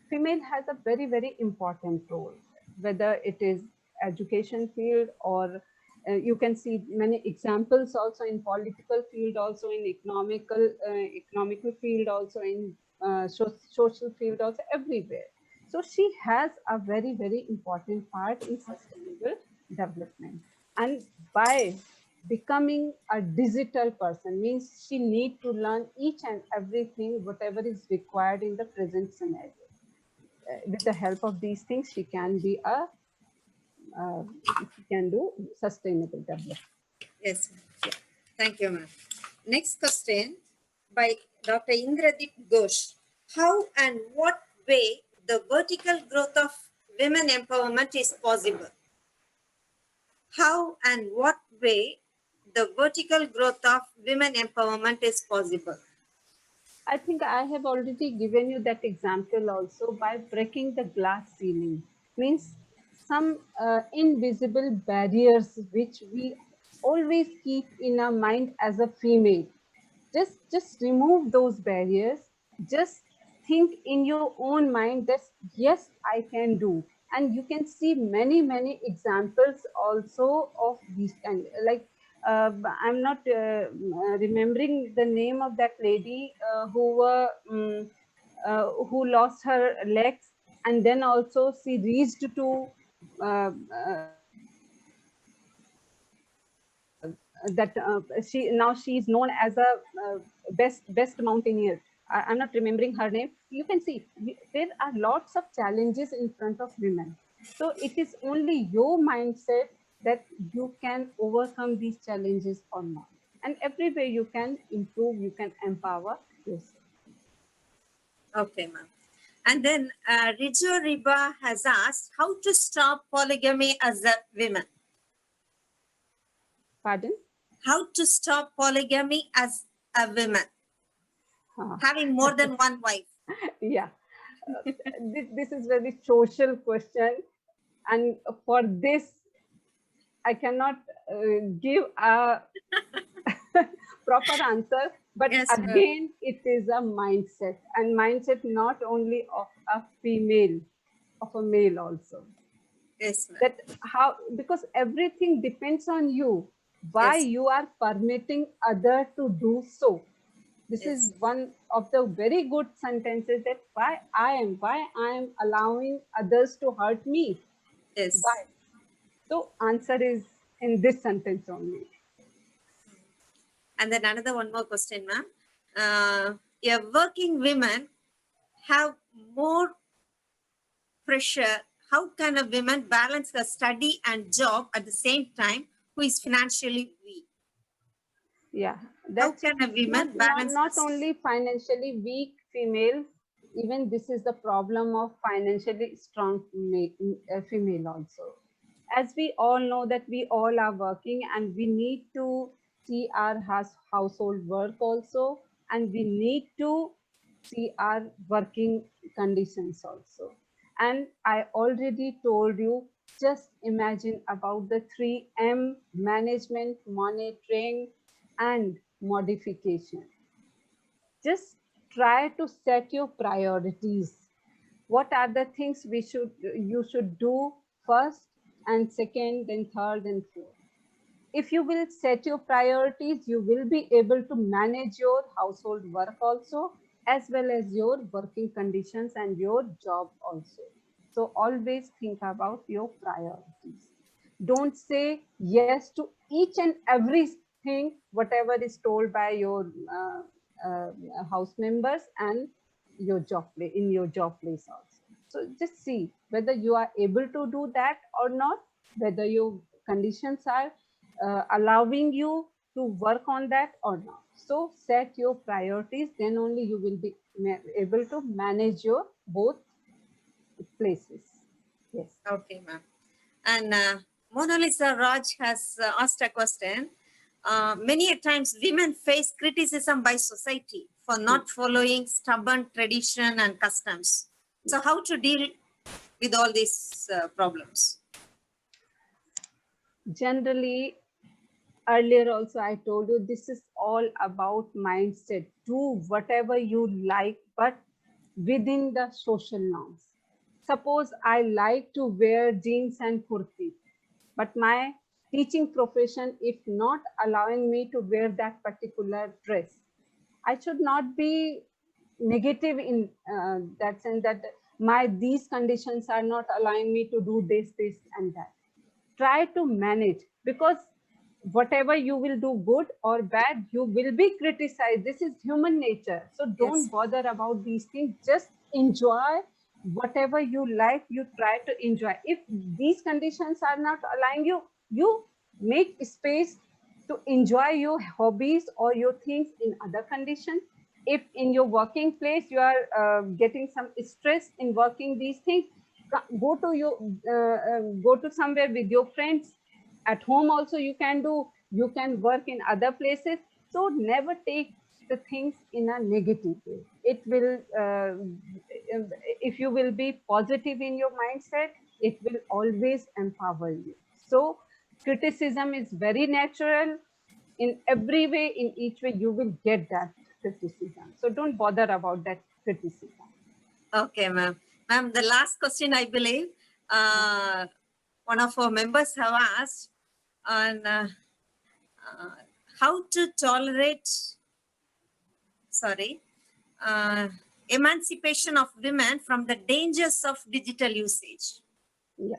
female has a very important role, whether it is education field, or you can see many examples also in political field, also in economical field, also in social field, also everywhere. So she has a very important part in sustainable development. And by becoming a digital person, means she need to learn each and everything whatever is required in the present scenario. With the help of these things, she can be a she can do sustainable development. Yes, ma'am. Yeah. Thank you, ma'am. Next question by Dr. Indradip Ghosh. How and what way the vertical growth of women empowerment is possible? How and what way the vertical growth of women empowerment is possible? I think I have already given you that example also, by breaking the glass ceiling. Means some invisible barriers which we always keep in our mind as a female. Just remove those barriers. Just think in your own mind that yes, I can do. And you can see many examples also of these kind, like I'm not remembering the name of that lady who lost her legs, and then also she reached to uh, uh, that she now she is known as a best mountaineer. I'm not remembering her name. You can see there are lots of challenges in front of women. So it is only your mindset that you can overcome these challenges or not. And everywhere you can improve, you can empower yourself. Okay, ma'am. And then Rijo Riba has asked how to stop polygamy as a woman. Pardon? How to stop polygamy as a woman, having more than one wife. Yeah, this is very social question, and for this I cannot give a proper answer, but Yes, again, it is a mindset, and mindset not only of a female, of a male also. yes, ma'am. That how, because everything depends on you, why Yes. you are permitting other to do so. This Yes. is one of the very good sentences, that why I am allowing others to hurt me. Yes. Why? So answer is in this sentence only. And then another one more question, ma'am. A working women have more pressure. How can a woman balance her study and job at the same time who is financially weak? Yeah, How that's can a woman balance not this? only financially weak female, even this is the problem of financially strong female also. As we all know that we all are working, and we need to see our household work also, and we need to see our working conditions also. And I already told you, just imagine about the 3M: management, monitoring, and modification. Just try to set your priorities. What are the things you should do first, and second, then third, and fourth? If you will set your priorities, you will be able to manage your household work also, as well as your working conditions and your job also. So always think about your priorities. Don't say yes to each and everything whatever is told by your house members, and your job place, in your job place also. So just see whether you are able to do that or not, whether your conditions are allowing you to work on that or not. So set your priorities, then only you will be able to manage your both places. Yes. Okay, ma'am. And Mona Lisa Raj has asked a question. Many a times women face criticism by society for not following stubborn tradition and customs. So how to deal with all these problems? Generally, earlier also I told you, this is all about mindset. Do whatever you like, but within the social norms. Suppose I like to wear jeans and kurti, but my teaching profession if not allowing me to wear that particular dress, I should not be negative in that sense that my these conditions are not allowing me to do this and that. Try to manage, because whatever you will do, good or bad, you will be criticized. This is human nature, so don't Yes. bother about these things. Just enjoy whatever you like. You try to enjoy. If these conditions are not allowing you, you make space to enjoy your hobbies or your things in other conditions. If in your working place you are getting some stress in working these things, go to your go to somewhere with your friends. At home also you can do, you can work in other places. So never take the things in a negative way. It will if you will be positive in your mindset, it will always empower you. So criticism is very natural. In every way, in each way, you will get that criticism. So don't bother about that criticism. Okay, ma'am. Ma'am, the last question, I believe, one of our members have asked on how to tolerate, emancipation of women from the dangers of digital usage. Yeah.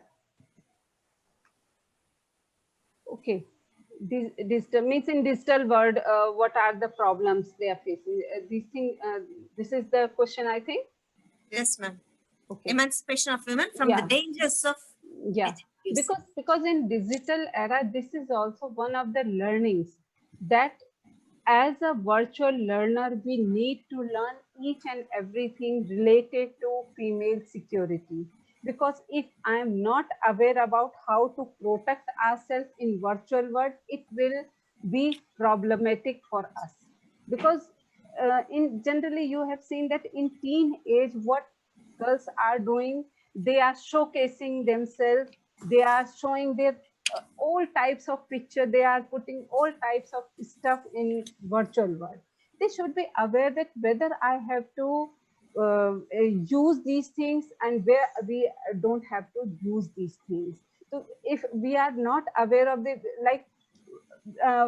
Okay. Digital means in digital world, what are the problems they are facing? This is the question, I think. Yes, ma'am. Okay. Emancipation of women from the Yeah. dangers of Yeah. digital usage. Because in digital era, this is also one of the learnings that as a virtual learner, we need to learn each and everything related to female security. Because if I am not aware about how to protect ourselves in virtual world, it will be problematic for us. Because in generally, you have seen that in teen age, what girls are doing, they are showcasing themselves, they are showing their all types of picture, they are putting all types of stuff in virtual world. They should be aware that whether I have to use these things and where we don't have to use these things. So if we are not aware of the, like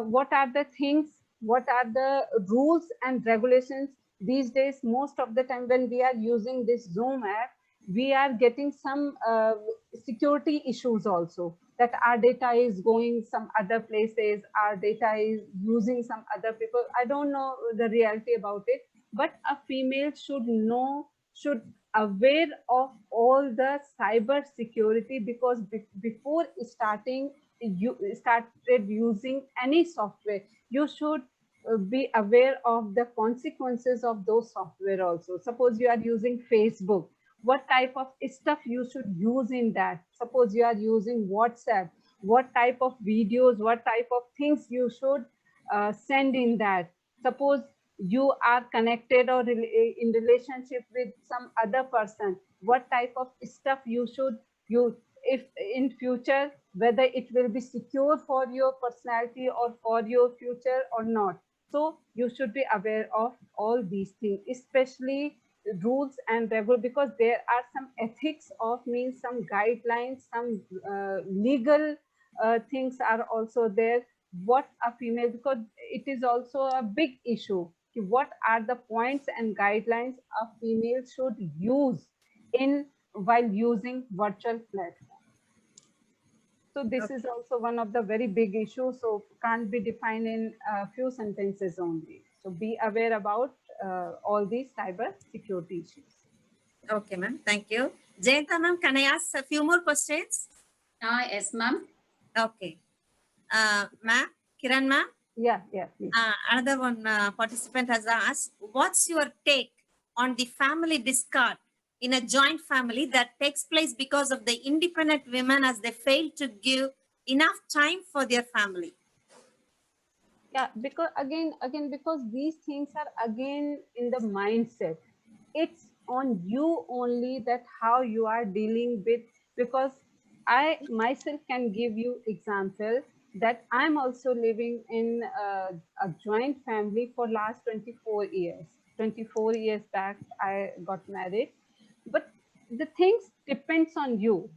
what are the things, what are the rules and regulations these days. Most of the time when we are using this Zoom app, we are getting some security issues also, that our data is going some other places, our data is using some other people. I don't know the reality about it, but a female should know, should aware of all the cyber security, because before starting, you started using any software, you should be aware of the consequences of those software also. Suppose you are using Facebook, what type of stuff you should use in that. Suppose you are using WhatsApp, what type of videos, what type of things you should send in that. Suppose you are connected or in relationship with some other person, what type of stuff you should use. If in future, whether it will be secure for your personality or for your future or not. So you should be aware of all these things, especially rules and regulations, because there are some ethics of, means some guidelines, some legal things are also there. What a female, because it is also a big issue, what are the points and guidelines a female should use in while using virtual platform. So this is also one of the very big issues, so can't be defined in a few sentences only. So be aware about all these cyber security issues. Okay, ma'am. Thank you. Jayanta, ma'am, can I ask a few more questions? Yes, ma'am. Okay. Ma'am, Kiran, ma'am. Yeah, please. Another one participant has asked, what's your take on the family discard in a joint family that takes place because of the independent women as they fail to give enough time for their family? Yeah, because again, because these things are again in the mindset. It's on you only that how you are dealing with, because I myself can give you example that I'm also living in a joint family for last 24 years. 24 years back, I got married. But the things depends on you.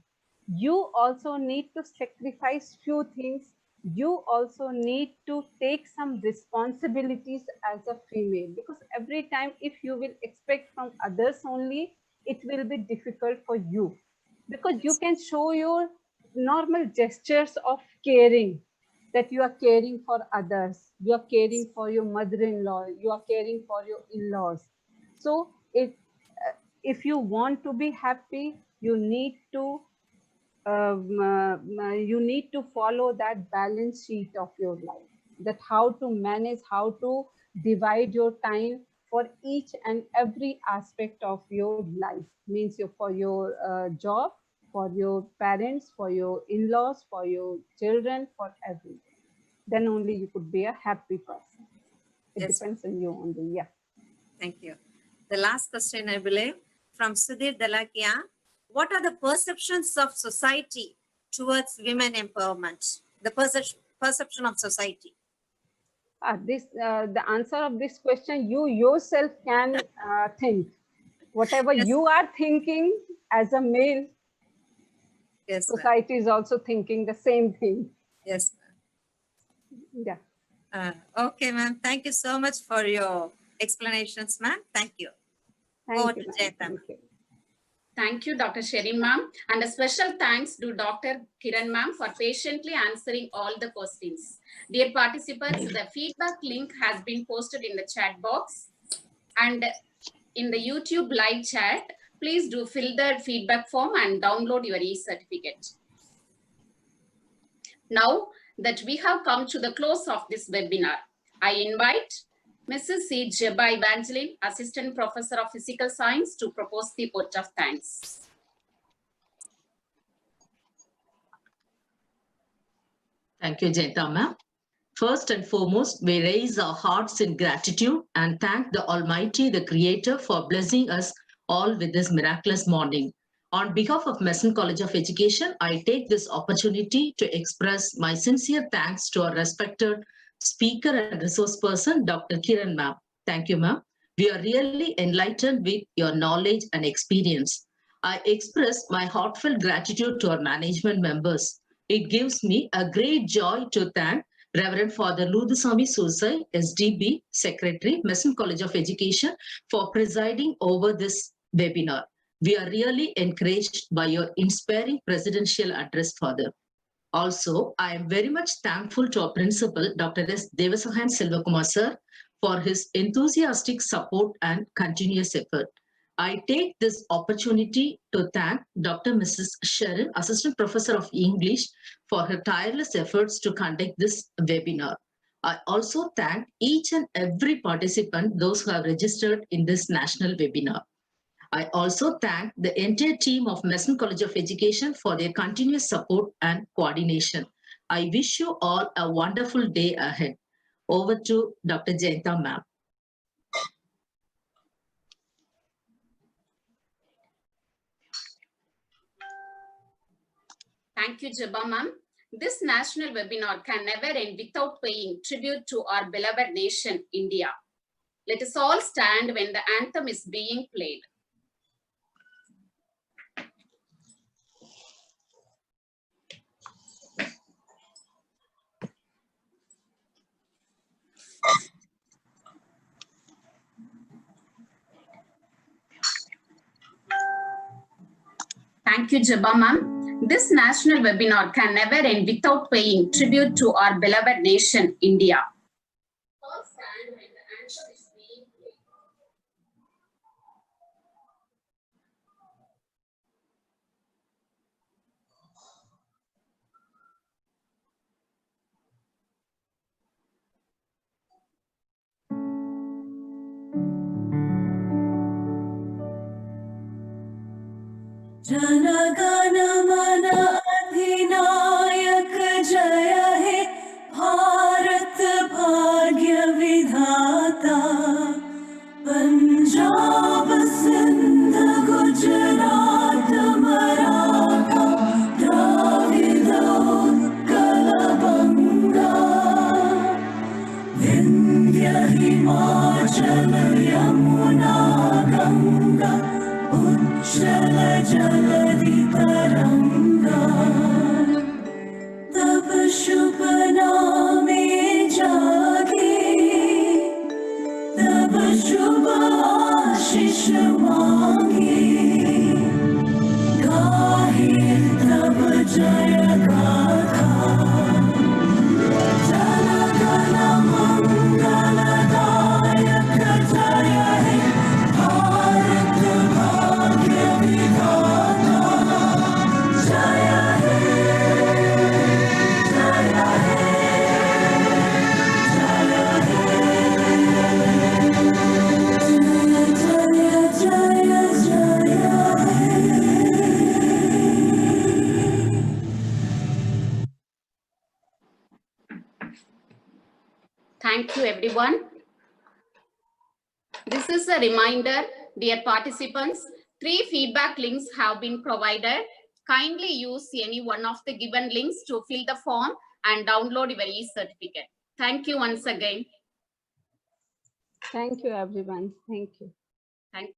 You also need to sacrifice few things. You also need to take some responsibilities as a female, because every time if you will expect from others only, it will be difficult for you, because you can show your normal gestures of caring, that you are caring for others, you are caring for your mother-in-law, you are caring for your in-laws. So if you want to be happy, you need to follow that balance sheet of your life, that how to manage, how to divide your time for each and every aspect of your life, means for your job, for your parents, for your in-laws, for your children, for everything. Then only you could be a happy person. It depends on you only. Yeah. Thank you. The last question, I believe, from Sudhir Dalakia. What are the perceptions of society towards women empowerment? The perception of society. The answer of this question, you yourself can think. Whatever you are thinking as a male, society is also thinking the same thing. Yes. Yeah. Okay, ma'am. Thank you so much for your explanations, ma'am. Thank you. Thank you, ma'am. Thank you, Dr. Sherin ma'am. And a special thanks to Dr. Kiran ma'am for patiently answering all the questions. Dear participants, the feedback link has been posted in the chat box and in the YouTube live chat. Please do fill the feedback form and download your e-certificate. Now that we have come to the close of this webinar, I invite Mrs. C. Jeba Evangeline, Assistant Professor of Physical Science, to propose the vote of thanks. Thank you, Jayanta ma'am. First and foremost, we raise our hearts in gratitude and thank the Almighty, the Creator, for blessing us all with this miraculous morning. On behalf of Meston College of Education, I take this opportunity to express my sincere thanks to our respected speaker and resource person, Dr. Kiran ma'am. Thank you, ma'am. We are really enlightened with your knowledge and experience. I express my heartfelt gratitude to our management members. It gives me a great joy to thank Reverend Father Ludusami Susai, SDB, Secretary, Meston College of Education, for presiding over this webinar. We are really encouraged by your inspiring presidential address, Father. Also, I am very much thankful to our principal, Dr. S. Devasahan Silvakumar sir, for his enthusiastic support and continuous effort. I take this opportunity to thank Dr. Mrs. Sharon, Assistant Professor of English, for her tireless efforts to conduct this webinar. I also thank each and every participant, those who have registered in this national webinar. I also thank the entire team of Meston College of Education for their continuous support and coordination. I wish you all a wonderful day ahead. Over to Dr. Jayanta ma'am. Thank you, Jeba ma'am. This national webinar can never end without paying tribute to our beloved nation, India. Let us all stand when the anthem is being played. Thank you, Jeba ma'am. This national webinar can never end without paying tribute to our beloved nation, India. All stand when the anthem is being played. जनगण मन अधिनायक जय हे भारत भाग्य विधाता पंजाब सिंध गुजरात मराठा द्राविड उत्कल बंगा विंध्य हिमाचल यमुना गंगा उच्चल जलधि तरंगा तब शुभ नामे जागे तब शुभ आशीष मांगे गाहे तब जय गाथा जन गण मंगलदायक जय हे भारत भाग्य विधाता जय हे जय हे Thank you, everyone. This is a reminder, dear participants, 3 feedback links have been provided. Kindly use any one of the given links to fill the form and download your e-certificate. Thank you once again. Thank you, everyone. Thank you. Thank you.